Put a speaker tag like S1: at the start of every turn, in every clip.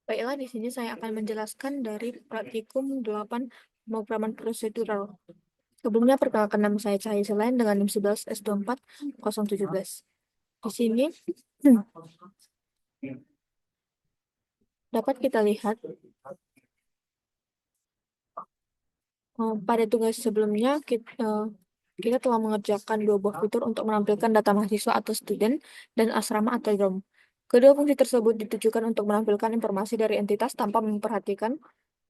S1: Baiklah, di sini saya akan menjelaskan dari praktikum 8 pemrograman prosedural. Sebelumnya, perkenalkan nama saya Cahaya Selain dengan NIM 11 S24 017. Di sini dapat kita lihat pada tugas sebelumnya kita telah mengerjakan dua buah fitur untuk menampilkan data mahasiswa atau student dan asrama atau dorm. Kedua fungsi tersebut ditujukan untuk menampilkan informasi dari entitas tanpa memperhatikan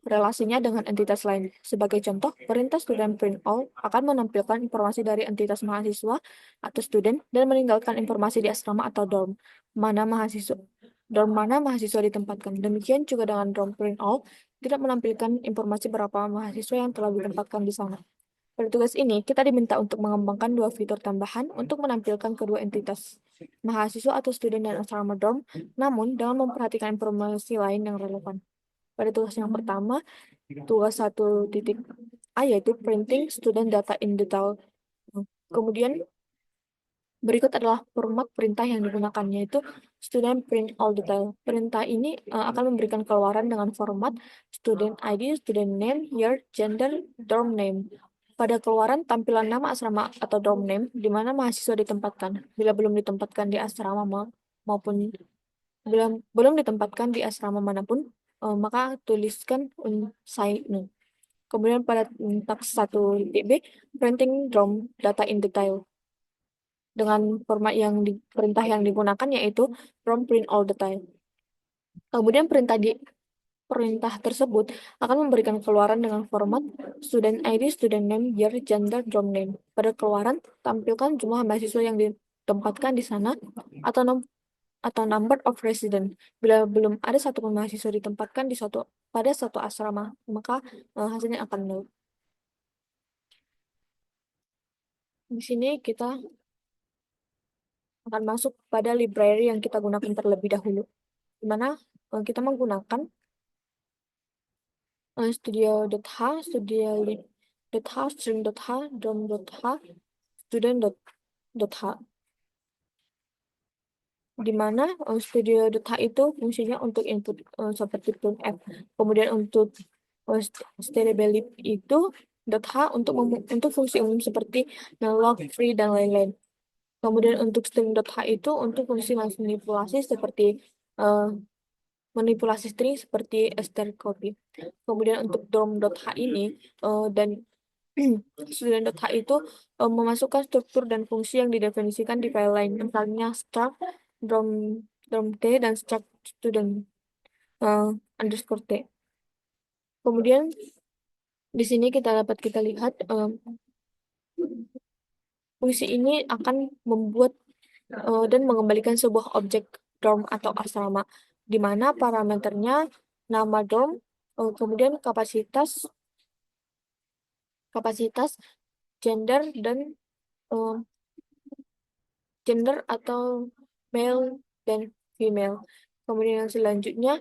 S1: relasinya dengan entitas lain. Sebagai contoh, perintah student print all akan menampilkan informasi dari entitas mahasiswa atau student dan meninggalkan informasi di asrama atau dorm mana mahasiswa ditempatkan. Demikian juga dengan dorm print all tidak menampilkan informasi berapa mahasiswa yang telah ditempatkan di sana. Pada tugas ini, kita diminta untuk mengembangkan dua fitur tambahan untuk menampilkan kedua entitas, mahasiswa atau student dan asrama dorm, namun dengan memperhatikan informasi lain yang relevan. Pada tugas yang pertama, tugas 1.a yaitu printing student data in detail. Kemudian berikut adalah format perintah yang digunakan, yaitu student print all detail. Perintah ini akan memberikan keluaran dengan format student ID, student name, year, gender, dorm name. Pada keluaran, tampilan nama asrama atau dorm name di mana mahasiswa ditempatkan. Bila belum ditempatkan di asrama maupun belum ditempatkan di asrama manapun, maka tuliskan unsay no. Kemudian pada teks 1.b, printing dorm data in detail dengan format perintah yang digunakan yaitu from print all detail. Kemudian perintah tersebut akan memberikan keluaran dengan format student ID, student name, year, gender, dorm name. Pada keluaran, tampilkan jumlah mahasiswa yang ditempatkan di sana atau number of resident. Bila belum ada satu mahasiswa ditempatkan pada satu asrama, maka hasilnya akan nol. Di sini kita akan masuk pada library yang kita gunakan terlebih dahulu, di mana kita menggunakan studio.h, studio.h, string.h, dom.h, student.h, di mana studio.h itu fungsinya untuk input seperti printf. Kemudian untuk stdblib itu .h untuk fungsi umum seperti malloc, free, dan lain-lain. Kemudian untuk string.h itu untuk fungsi manipulasi seperti manipulasi string seperti strcpy. Kemudian untuk dorm.h ini dan student.h itu memasukkan struktur dan fungsi yang didefinisikan di file lain, misalnya struct dorm t dan struct student underscore t. Kemudian di sini kita lihat fungsi ini akan membuat dan mengembalikan sebuah objek dorm atau asrama, di mana parameternya nama dorm, kemudian kapasitas, gender, dan gender atau male dan female. Kemudian yang selanjutnya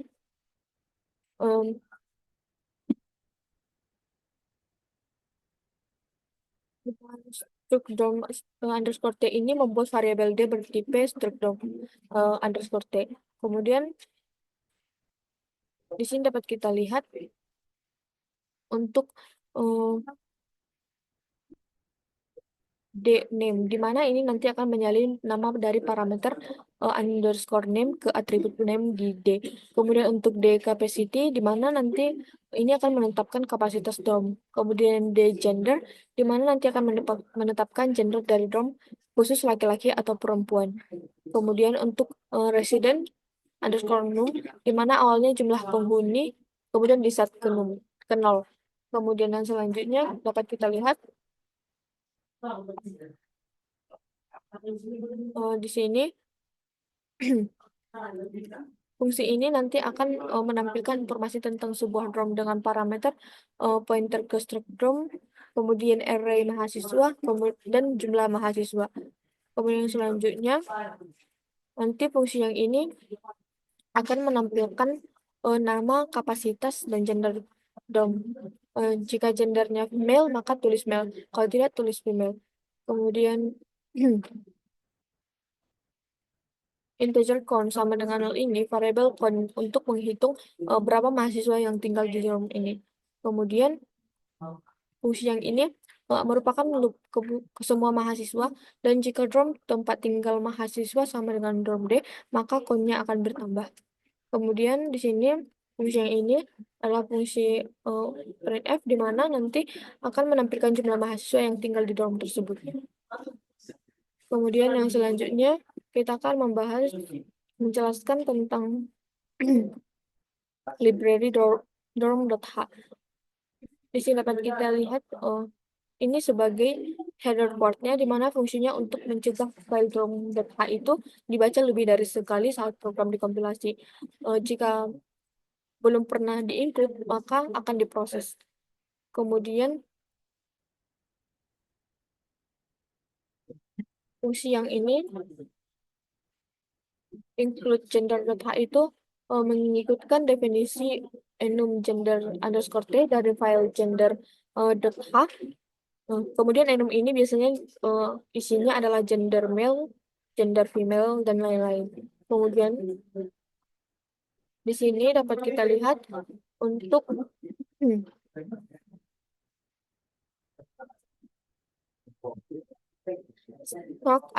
S1: struct dorm underscore t ini membuat variabel d bertipe struct dorm underscore t. Kemudian di sini dapat kita lihat untuk name, di mana ini nanti akan menyalin nama dari parameter underscore name ke atribut name di D. Kemudian untuk D capacity, di mana nanti ini akan menetapkan kapasitas dorm. Kemudian D gender, di mana nanti akan menetapkan gender dari dorm khusus laki-laki atau perempuan. Kemudian untuk resident underscore num, di mana awalnya jumlah penghuni, kemudian di set ke nol. Kemudian yang selanjutnya dapat kita lihat di sini fungsi ini nanti akan menampilkan informasi tentang sebuah DOM dengan parameter pointer ke struct DOM, kemudian array mahasiswa, dan jumlah mahasiswa. Kemudian selanjutnya nanti fungsi yang ini akan menampilkan nama, kapasitas, dan gender DOM. Jika gendernya male, maka tulis male. Kalau tidak, tulis female. Kemudian Integer count sama dengan nol ini variabel count untuk menghitung berapa mahasiswa yang tinggal di dorm ini. Kemudian fungsi yang ini merupakan loop ke semua mahasiswa, dan jika dorm tempat tinggal mahasiswa sama dengan dorm D, maka count-nya akan bertambah. Kemudian di sini fungsi yang ini adalah fungsi printf, di mana nanti akan menampilkan jumlah mahasiswa yang tinggal di dorm tersebut. Kemudian yang selanjutnya kita akan menjelaskan tentang library dorm.h. Di sini dapat kita lihat ini sebagai header portnya, di mana fungsinya untuk mencegah file dorm.h itu dibaca lebih dari sekali saat program dikompilasi. Jika belum pernah di-include, maka akan diproses. Kemudian fungsi yang ini include gender.h itu mengikutkan definisi enum gender underscore t dari file gender.h. Kemudian enum ini biasanya isinya adalah gender male, gender female, dan lain-lain. Kemudian di sini dapat kita lihat untuk stock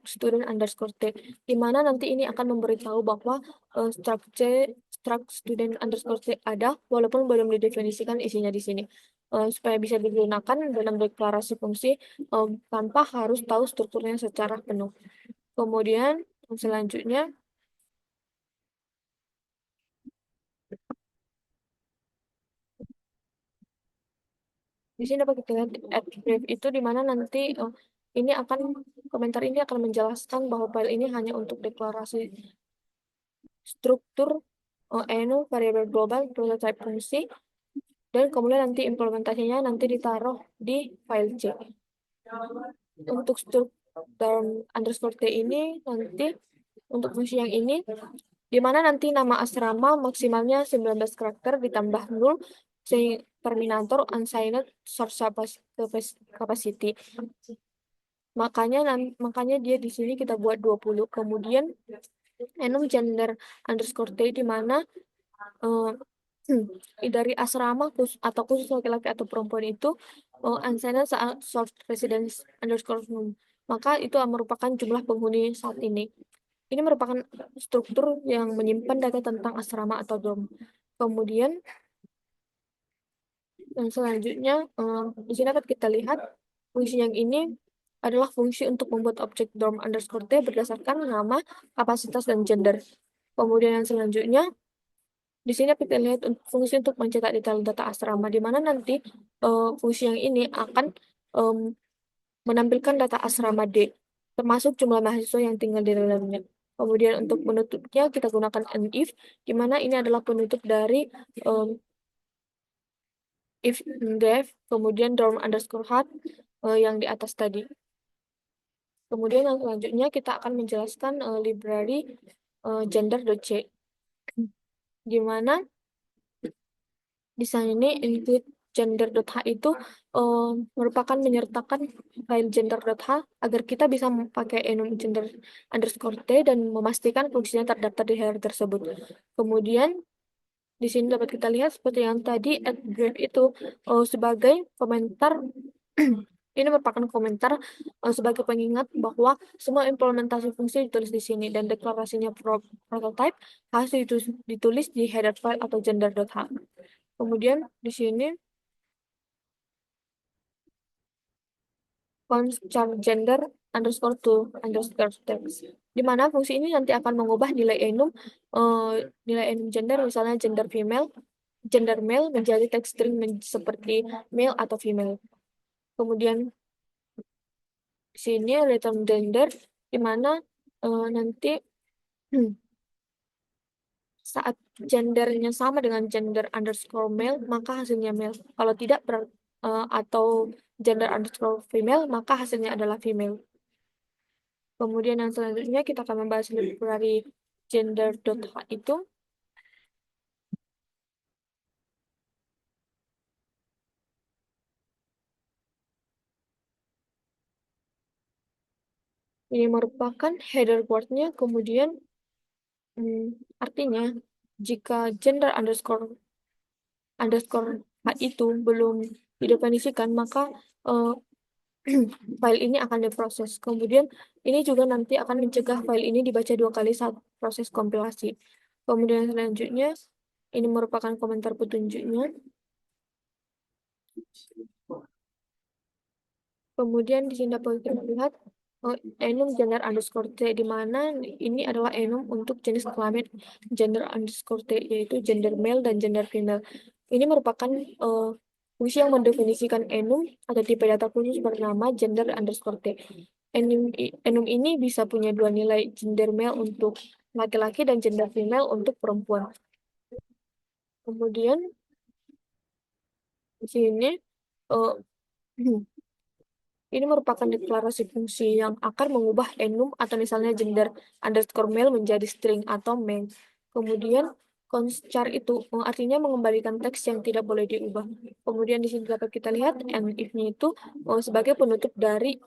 S1: student underscore t, di mana nanti ini akan memberitahu bahwa struct student underscore t ada, walaupun belum didefinisikan isinya di sini, supaya bisa digunakan dalam deklarasi fungsi tanpa harus tahu strukturnya secara penuh. Kemudian selanjutnya di sini dapat kita lihat add brief itu, di mana nanti ini akan komentar ini akan menjelaskan bahwa file ini hanya untuk deklarasi struktur enum variabel global prototype fungsi, dan kemudian nanti implementasinya nanti ditaruh di file C. Untuk struktur underscore T ini nanti untuk fungsi yang ini, di mana nanti nama asrama maksimalnya 19 karakter ditambah 0 terminator unsigned source capacity. Makanya dia di sini kita buat 20. Kemudian enum gender underscore T, di mana dari asrama atau khusus laki-laki atau perempuan itu unsigned source residence underscore room, maka itu merupakan jumlah penghuni saat ini. Ini merupakan struktur yang menyimpan data tentang asrama atau dorm. Kemudian yang selanjutnya di sini dapat kita lihat fungsi yang ini adalah fungsi untuk membuat objek dorm underscore t berdasarkan nama, kapasitas, dan gender. Kemudian yang selanjutnya di sini kita lihat fungsi untuk mencetak detail data asrama, di mana nanti fungsi yang ini akan menampilkan data asrama D, termasuk jumlah mahasiswa yang tinggal di dalamnya. Kemudian untuk penutupnya kita gunakan if, di mana ini adalah penutup dari if def, kemudian dorm underscore hat yang di atas tadi. Kemudian yang selanjutnya kita akan menjelaskan library gender.c, di mana di sini include gender.h itu merupakan menyertakan file gender.h agar kita bisa pakai enum gender underscore t dan memastikan fungsinya terdaftar di header tersebut. Kemudian di sini dapat kita lihat seperti yang tadi, add grade itu sebagai komentar ini merupakan komentar sebagai pengingat bahwa semua implementasi fungsi ditulis di sini, dan deklarasinya prototype harus ditulis di header file atau gender.h. Kemudian di sini char gender underscore to underscore text, di mana fungsi ini nanti akan mengubah nilai enum gender, misalnya gender male menjadi text string seperti male atau female. Kemudian di sini return gender, di mana nanti saat gendernya sama dengan gender underscore male, maka hasilnya male. Kalau tidak atau gender underscore female, maka hasilnya adalah female. Kemudian yang selanjutnya kita akan membahas library gender.h itu. Ini merupakan header word-nya, kemudian artinya jika gender underscore H itu belum didefinisikan, maka eh, file ini akan diproses. Kemudian ini juga nanti akan mencegah file ini dibaca dua kali saat proses kompilasi. Kemudian selanjutnya, ini merupakan komentar petunjuknya. Kemudian di sini dapat kita lihat enum gender underscore T, di mana ini adalah enum untuk jenis kelamin gender underscore T, yaitu gender male dan gender female. Ini merupakan fungsi yang mendefinisikan enum atau tipe data khusus bernama gender underscore T. Enum ini bisa punya dua nilai, gender male untuk laki-laki dan gender female untuk perempuan. Kemudian di sini eh, ini merupakan deklarasi fungsi yang akan mengubah enum atau misalnya gender underscore male menjadi string atau main. Kemudian conchar itu artinya mengembalikan teks yang tidak boleh diubah. Kemudian di sini dapat kita lihat and if-nya itu sebagai penutup dari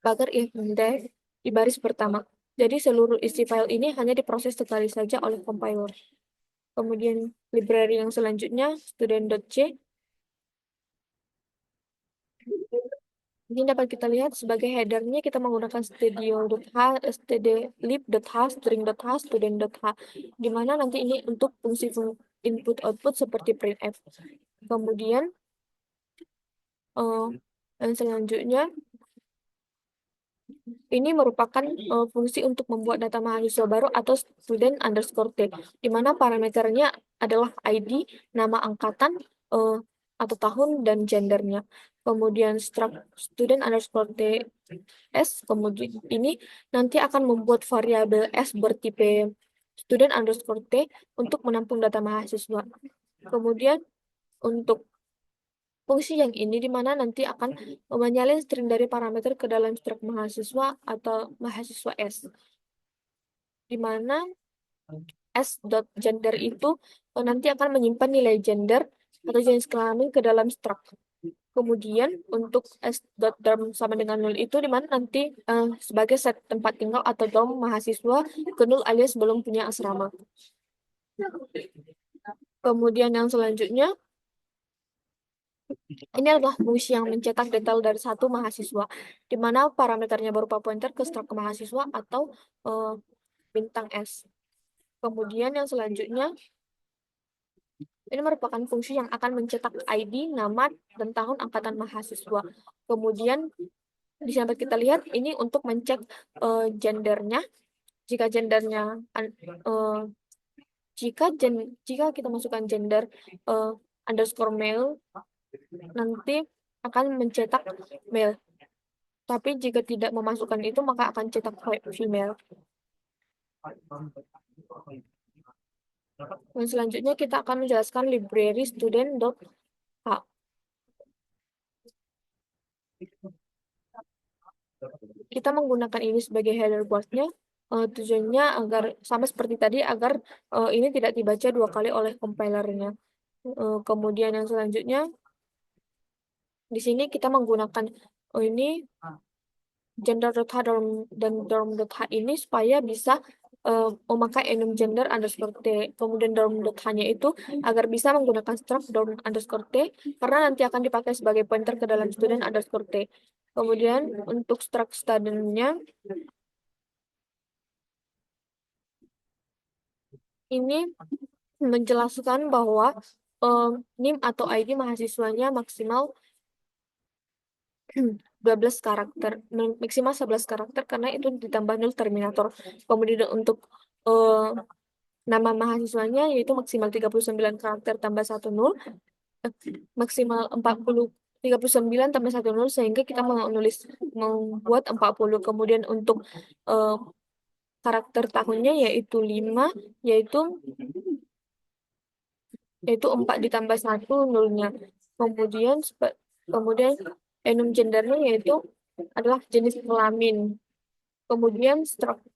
S1: pagar if then di baris pertama. Jadi seluruh isi file ini hanya diproses sekali saja oleh compiler. Kemudian library yang selanjutnya student.c. Ini dapat kita lihat sebagai headernya kita menggunakan studio.h, stdlib.h, string.h, student.h, di mana nanti ini untuk fungsi input-output seperti printf. Kemudian yang selanjutnya ini merupakan fungsi untuk membuat data mahasiswa baru atau student underscore t, di mana parameternya adalah ID, nama angkatan, atau tahun, dan gendernya. Kemudian struct student underscore t s, kemudian ini nanti akan membuat variabel s bertipe student underscore t untuk menampung data mahasiswa. Kemudian untuk fungsi yang ini di mana nanti akan menyalin string dari parameter ke dalam struct mahasiswa atau mahasiswa S, di mana s.gender itu nanti akan menyimpan nilai gender atau jenis kelamin ke dalam struct. Kemudian untuk s.dorm sama dengan nol itu di mana nanti sebagai set tempat tinggal atau dorm mahasiswa ke nol alias belum punya asrama. Kemudian yang selanjutnya, ini adalah fungsi yang mencetak detail dari satu mahasiswa, di mana parameternya berupa pointer ke struct mahasiswa atau bintang S. Kemudian yang selanjutnya, ini merupakan fungsi yang akan mencetak ID, nama, dan tahun angkatan mahasiswa. Kemudian di sini kita lihat ini untuk mencek gendernya. Jika gendernya jika kita masukkan gender underscore male, nanti akan mencetak male. Tapi jika tidak memasukkan itu, maka akan cetak female. Dan selanjutnya kita akan menjelaskan library student.h. Kita menggunakan ini sebagai header board-nya. Tujuannya agar sama seperti tadi, agar ini tidak dibaca dua kali oleh compilernya. Kemudian yang selanjutnya, di sini kita menggunakan ini gender.h dan dorm.h ini supaya bisa memakai enum gender underscore t. Kemudian dorm.h-nya itu agar bisa menggunakan struct dorm underscore t, karena nanti akan dipakai sebagai pointer ke dalam student underscore t. Kemudian untuk struct student-nya, ini menjelaskan bahwa NIM atau ID mahasiswanya maksimal 12 karakter, maksimal 11 karakter karena itu ditambah 0 terminator. Kemudian untuk nama mahasiswanya yaitu maksimal 39 karakter tambah 1 0, maksimal 39 tambah 1 0, sehingga kita membuat 40. Kemudian untuk karakter tahunnya yaitu 5, yaitu 4 ditambah 1 nolnya. Kemudian enum gendernya yaitu adalah jenis kelamin. Kemudian struct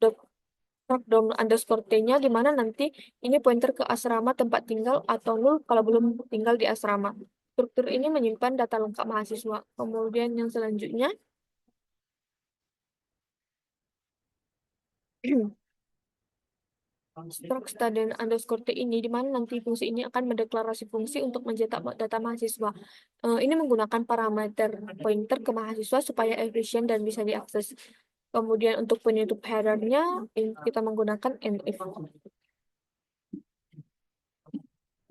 S1: underscore t-nya, di mana nanti ini pointer ke asrama tempat tinggal atau nul kalau belum tinggal di asrama. Struktur ini menyimpan data lengkap mahasiswa. Kemudian yang selanjutnya, Struct student underscore T ini, di mana nanti fungsi ini akan mendeklarasi fungsi untuk mencetak data mahasiswa. Ini menggunakan parameter pointer ke mahasiswa supaya efisien dan bisa diakses. Kemudian untuk penutup header-nya, kita menggunakan NF.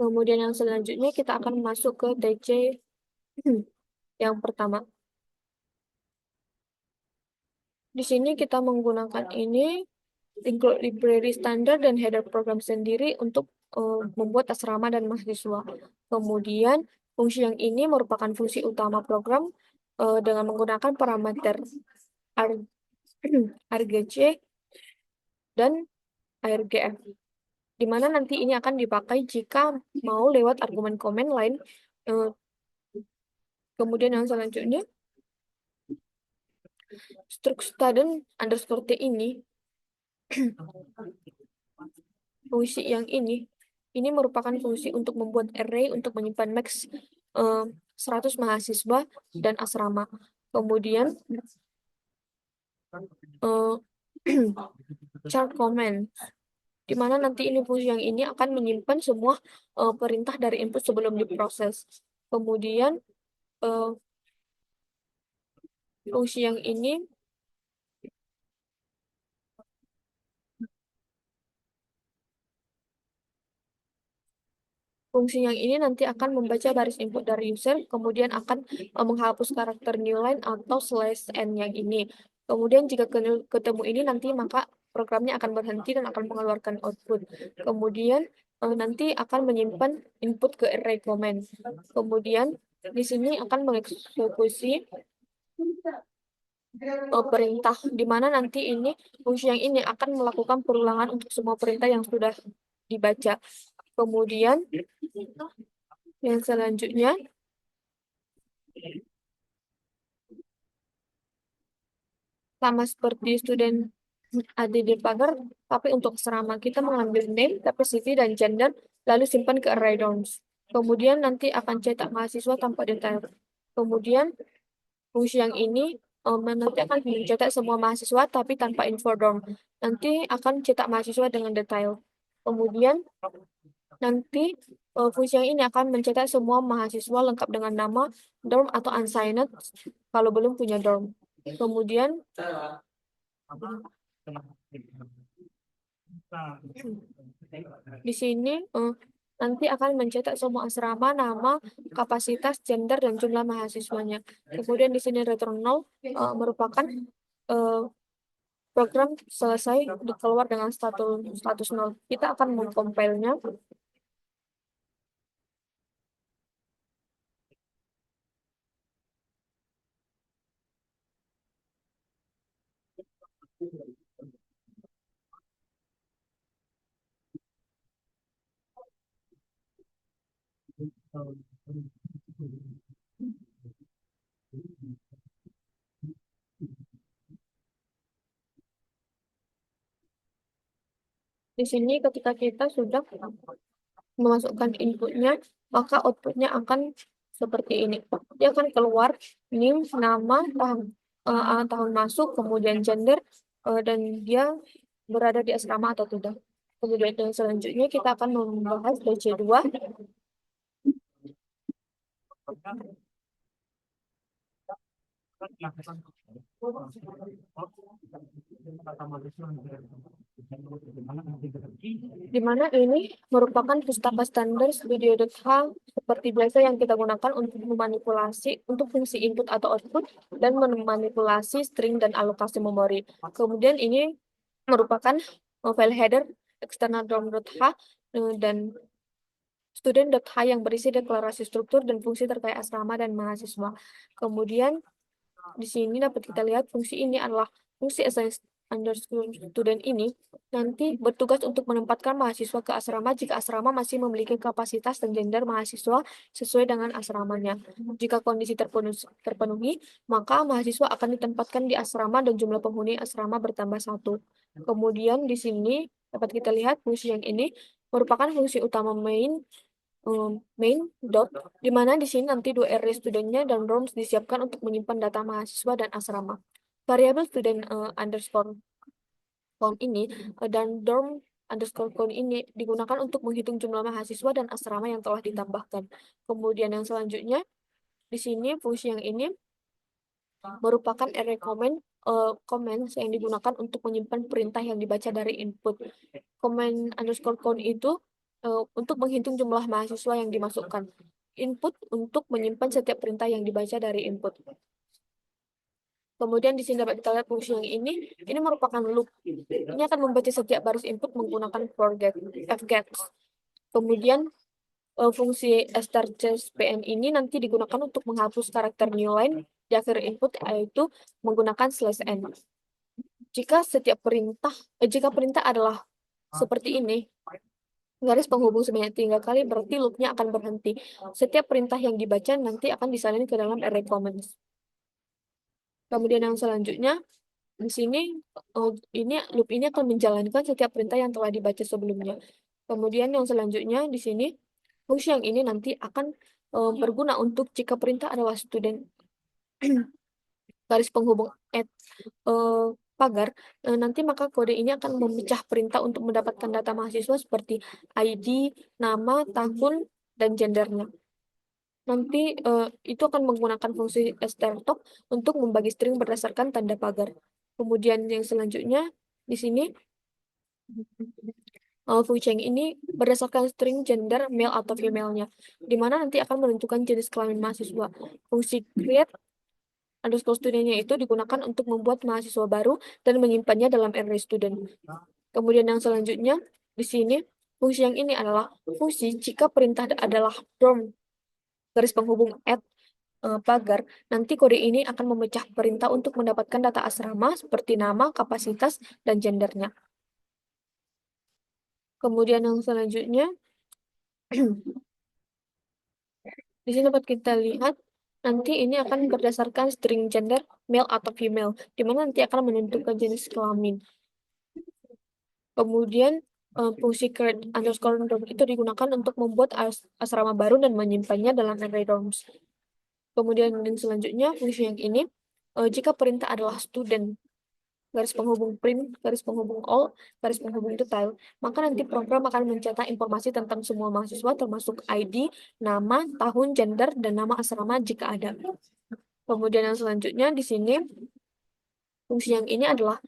S1: Kemudian yang selanjutnya kita akan masuk ke TC yang pertama. Di sini kita menggunakan ini include library standar dan header program sendiri untuk membuat asrama dan mahasiswa. Kemudian fungsi yang ini merupakan fungsi utama program dengan menggunakan parameter RGC dan ARGF, di mana nanti ini akan dipakai jika mau lewat argumen komen lain. Kemudian yang selanjutnya, struct student underscore T ini, fungsi yang ini merupakan fungsi untuk membuat array untuk menyimpan max 100 mahasiswa dan asrama. Kemudian chart comment, di mana nanti ini fungsi yang ini akan menyimpan semua perintah dari input sebelum diproses. Kemudian fungsi yang ini nanti akan membaca baris input dari user, kemudian akan menghapus karakter new line atau slash n yang ini. Kemudian jika ketemu ini nanti maka programnya akan berhenti dan akan mengeluarkan output. Kemudian nanti akan menyimpan input ke array comment. Kemudian di sini akan mengeksekusi perintah, di mana nanti ini fungsi yang ini akan melakukan perulangan untuk semua perintah yang sudah dibaca. Kemudian yang selanjutnya, sama seperti student ADD pagar, tapi untuk asrama kita mengambil name, capacity, dan gender, lalu simpan ke array dorms. Kemudian nanti akan cetak mahasiswa tanpa detail. Kemudian fungsi yang ini nanti akan mencetak semua mahasiswa tapi tanpa info dorm. Nanti akan cetak mahasiswa dengan detail. Kemudian nanti fungsi yang ini akan mencetak semua mahasiswa lengkap dengan nama, dorm atau unsigned kalau belum punya dorm. Kemudian di sini nanti akan mencetak semua asrama, nama, kapasitas, gender, dan jumlah mahasiswanya. Kemudian di sini return null merupakan program selesai dikeluar dengan status nol. Kita akan mengcompile-nya. Di sini ketika kita sudah memasukkan inputnya, maka outputnya akan seperti ini. Dia akan keluar name, nama, tahun masuk, kemudian gender, dan dia berada di asrama atau tidak. Kemudian yang selanjutnya kita akan membahas DC2. Di mana ini merupakan pustaka standar video.h seperti biasa yang kita gunakan untuk memanipulasi untuk fungsi input atau output dan memanipulasi string dan alokasi memori. Kemudian ini merupakan file header eksternal dorm.h dan student.h yang berisi deklarasi struktur dan fungsi terkait asrama dan mahasiswa. Kemudian di sini dapat kita lihat fungsi ini adalah fungsi assign underscore student ini nanti bertugas untuk menempatkan mahasiswa ke asrama jika asrama masih memiliki kapasitas dan gender mahasiswa sesuai dengan asramanya. Jika kondisi terpenuhi, maka mahasiswa akan ditempatkan di asrama dan jumlah penghuni asrama bertambah 1. Kemudian di sini dapat kita lihat fungsi yang ini merupakan fungsi utama main dot, di mana di sini nanti dua array studentnya dan dorms disiapkan untuk menyimpan data mahasiswa dan asrama. Variabel student underscore count ini dan dorm_count ini digunakan untuk menghitung jumlah mahasiswa dan asrama yang telah ditambahkan. Kemudian yang selanjutnya di sini fungsi yang ini merupakan array comments yang digunakan untuk menyimpan perintah yang dibaca dari input. Comment_count itu untuk menghitung jumlah mahasiswa yang dimasukkan. Input untuk menyimpan setiap perintah yang dibaca dari input. Kemudian di sini dapat kita lihat fungsi yang ini merupakan loop. Ini akan membaca setiap baris input menggunakan fgets. Kemudian fungsi strcpn ini nanti digunakan untuk menghapus karakter new line di akhir input, yaitu menggunakan /n. Jika perintah adalah seperti ini, garis penghubung sebanyak 3 kali, berarti loopnya akan berhenti. Setiap perintah yang dibaca nanti akan disalin ke dalam array comments. Kemudian yang selanjutnya di sini loop ini akan menjalankan setiap perintah yang telah dibaca sebelumnya. Kemudian yang selanjutnya di sini fungsi yang ini nanti akan berguna untuk jika perintah adalah student garis penghubung add pagar, nanti maka kode ini akan memecah perintah untuk mendapatkan data mahasiswa seperti ID, nama, tahun, dan gendernya. Nanti itu akan menggunakan fungsi strtalk untuk membagi string berdasarkan tanda pagar. Kemudian yang selanjutnya di sini fungsi yang ini berdasarkan string gender male atau female-nya, di mana nanti akan menentukan jenis kelamin mahasiswa. Fungsi create_student-nya itu digunakan untuk membuat mahasiswa baru dan menyimpannya dalam array student. Kemudian yang selanjutnya di sini fungsi yang ini adalah fungsi jika perintah adalah dorm garis penghubung add pagar, nanti kode ini akan memecah perintah untuk mendapatkan data asrama seperti nama, kapasitas, dan gendernya. Kemudian yang selanjutnya di sini dapat kita lihat nanti ini akan berdasarkan string gender male atau female, di mana nanti akan menentukan jenis kelamin. Kemudian fungsi create_dorm itu digunakan untuk membuat asrama baru dan menyimpannya dalam array dorms. Kemudian yang selanjutnya fungsi yang ini jika perintah adalah student garis penghubung print, garis penghubung all, garis penghubung detail, maka nanti program akan mencetak informasi tentang semua mahasiswa termasuk ID, nama, tahun, gender, dan nama asrama jika ada. Kemudian yang selanjutnya di sini fungsi yang ini adalah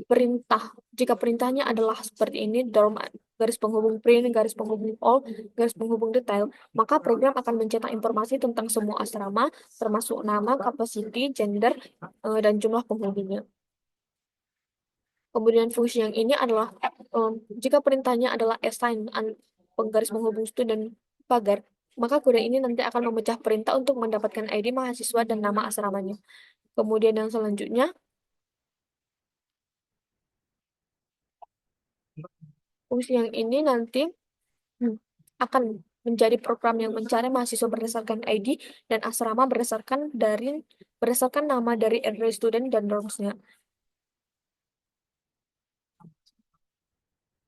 S1: perintah. Jika perintahnya adalah seperti ini, dorm garis penghubung print, garis penghubung all, garis penghubung detail, maka program akan mencetak informasi tentang semua asrama, termasuk nama, capacity, gender, dan jumlah penghubungnya. Kemudian fungsi yang ini adalah jika perintahnya adalah assign penggaris penghubung student pagar, maka kode ini nanti akan memecah perintah untuk mendapatkan ID mahasiswa dan nama asramanya. Kemudian yang selanjutnya fungsi yang ini nanti akan menjadi program yang mencari mahasiswa berdasarkan ID dan asrama berdasarkan nama dari array student dan dorms-nya.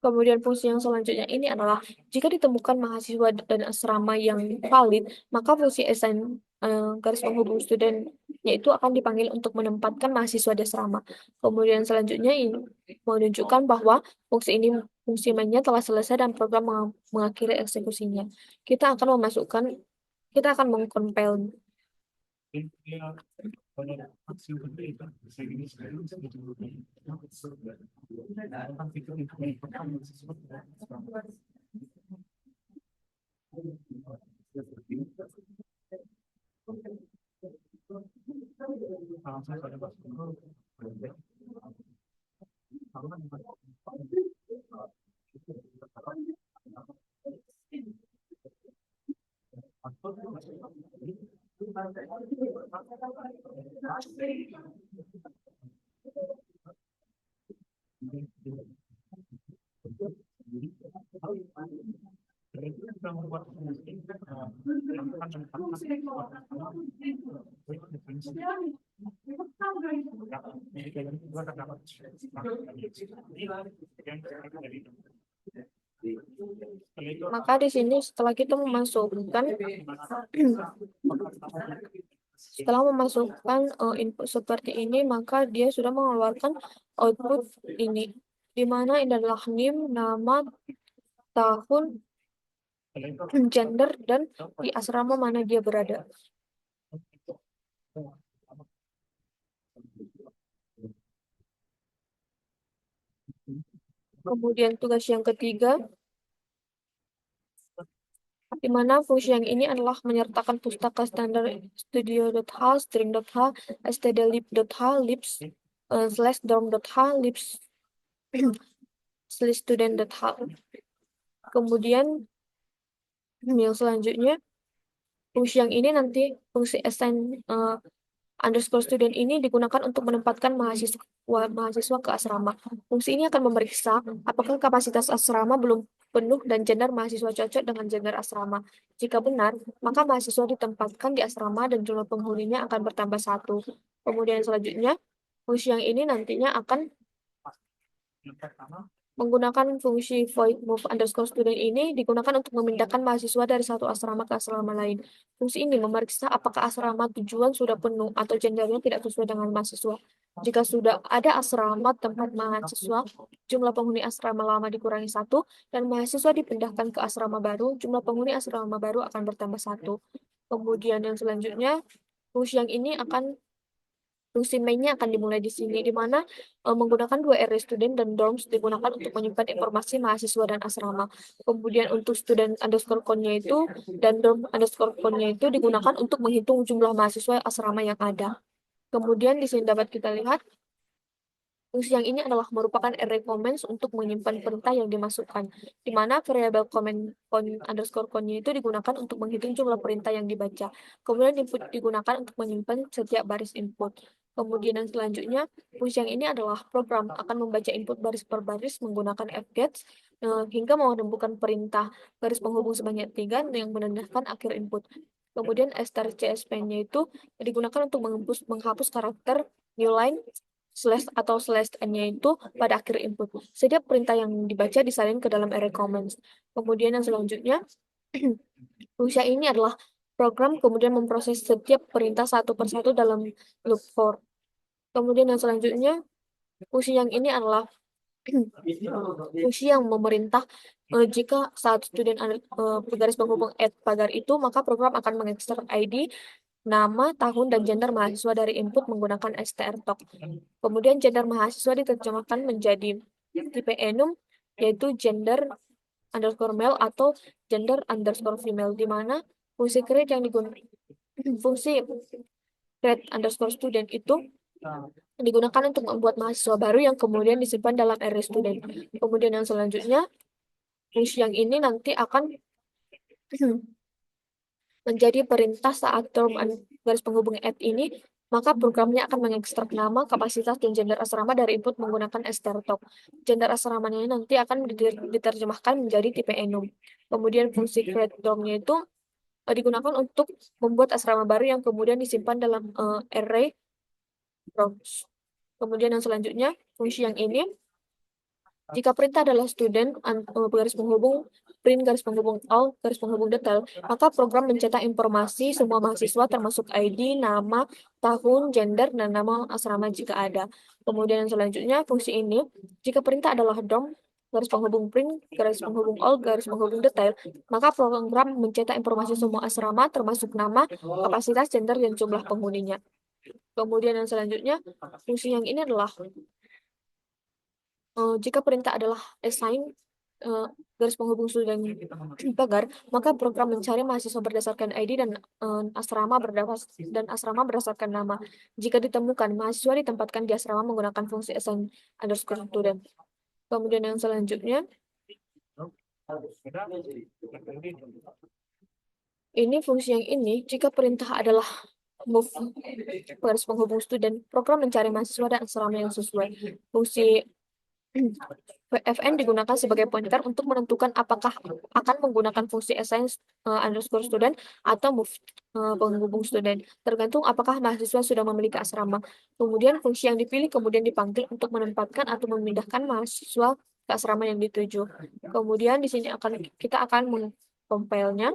S1: Kemudian fungsi yang selanjutnya ini adalah jika ditemukan mahasiswa dan asrama yang valid, maka fungsi assign garis penghubung student yaitu akan dipanggil untuk menempatkan mahasiswa di asrama. Kemudian selanjutnya ini menunjukkan bahwa fungsi mainnya telah selesai dan program mengakhiri eksekusinya. Kita akan mengcompile. Maka di sini setelah kita memasukkan Setelah memasukkan input seperti ini, maka dia sudah mengeluarkan output ini, di mana ini adalah NIM, nama, tahun, gender, dan di asrama mana dia berada. Kemudian tugas yang ketiga, di mana fungsi yang ini adalah menyertakan pustaka standar studio.h, string.h, stdlib.h, libs, slash dorm.h, libs, slash student.h. Kemudian yang selanjutnya, fungsi yang ini nanti, fungsi assign underscore student ini digunakan untuk menempatkan mahasiswa ke asrama. Fungsi ini akan memeriksa apakah kapasitas asrama belum penuh dan gender mahasiswa cocok dengan gender asrama. Jika benar, maka mahasiswa ditempatkan di asrama dan jumlah penghuninya akan bertambah 1. Kemudian selanjutnya, fungsi yang ini nantinya akan menggunakan fungsi void move underscore student ini digunakan untuk memindahkan mahasiswa dari satu asrama ke asrama lain. Fungsi ini memeriksa apakah asrama tujuan sudah penuh atau gendernya tidak sesuai dengan mahasiswa. Jika sudah ada asrama tempat mahasiswa, jumlah penghuni asrama lama dikurangi 1, dan mahasiswa dipindahkan ke asrama baru, jumlah penghuni asrama baru akan bertambah 1. Kemudian yang selanjutnya, fungsi yang ini akan fungsi mainnya akan dimulai di sini, di mana menggunakan dua array student dan dorms digunakan untuk menyimpan informasi mahasiswa dan asrama. Kemudian untuk student underscore count-nya itu dan dorm underscore count-nya itu digunakan untuk menghitung jumlah mahasiswa asrama yang ada. Kemudian di sini dapat kita lihat fungsi yang ini adalah merupakan array comments untuk menyimpan perintah yang dimasukkan, di mana variabel comment count underscore count-nya itu digunakan untuk menghitung jumlah perintah yang dibaca. Kemudian input digunakan untuk menyimpan setiap baris input. Kemudian yang selanjutnya, fungsi yang ini adalah program akan membaca input baris per baris menggunakan fgets hingga menemukan perintah garis penghubung sebanyak 3 yang menandakan akhir input. Kemudian strcsp-nya itu digunakan untuk menghapus karakter new line slash atau slash n-nya itu pada akhir input. Setiap perintah yang dibaca disalin ke dalam array comments. Kemudian yang selanjutnya, fungsi ini adalah program kemudian memproses setiap perintah satu persatu dalam loop for. Kemudian yang selanjutnya, fungsi yang ini adalah fungsi yang memerintah jika saat student garis penghubung add pagar itu, maka program akan mengekstrak ID, nama, tahun, dan gender mahasiswa dari input menggunakan strtalk. Kemudian gender mahasiswa diterjemahkan menjadi tipe enum, yaitu gender underscore male atau gender underscore female, di mana fungsi create yang digunakan fungsi create underscore student itu digunakan untuk membuat mahasiswa baru yang kemudian disimpan dalam array student. Kemudian yang selanjutnya, fungsi yang ini nanti akan menjadi perintah saat term garis penghubung add ini, maka programnya akan mengekstrak nama, kapasitas, dan gender asrama dari input menggunakan strtalk. Gender asramanya nanti akan diterjemahkan menjadi tipe enum. Kemudian fungsi create dorm-nya itu digunakan untuk membuat asrama baru yang kemudian disimpan dalam array dorms. Kemudian yang selanjutnya, fungsi yang ini, jika perintah adalah student garis penghubung print garis penghubung all garis penghubung detail, maka program mencetak informasi semua mahasiswa termasuk ID, nama, tahun, gender, dan nama asrama jika ada. Kemudian yang selanjutnya, fungsi ini, jika perintah adalah DOM garis penghubung print garis penghubung all garis penghubung detail, maka program mencetak informasi semua asrama termasuk nama, kapasitas, gender, dan jumlah penghuninya. Kemudian yang selanjutnya, fungsi yang ini adalah jika perintah adalah assign garis penghubung student pagar, maka program mencari mahasiswa berdasarkan ID dan asrama berdasarkan nama. Jika ditemukan, mahasiswa ditempatkan di asrama menggunakan fungsi assign underscore student. Kemudian yang selanjutnya, ini fungsi yang ini, jika perintah adalah move garis penghubung student, program mencari mahasiswa dan asrama yang sesuai. Fungsi fn digunakan sebagai pointer untuk menentukan apakah akan menggunakan fungsi assign underscore student atau move penghubung student, tergantung apakah mahasiswa sudah memiliki asrama. Kemudian fungsi yang dipilih kemudian dipanggil untuk menempatkan atau memindahkan mahasiswa ke asrama yang dituju. Kemudian di sini kita akan mengcompile-nya.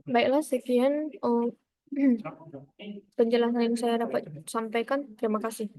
S1: Baiklah, sekian penjelasan yang saya dapat sampaikan. Terima kasih.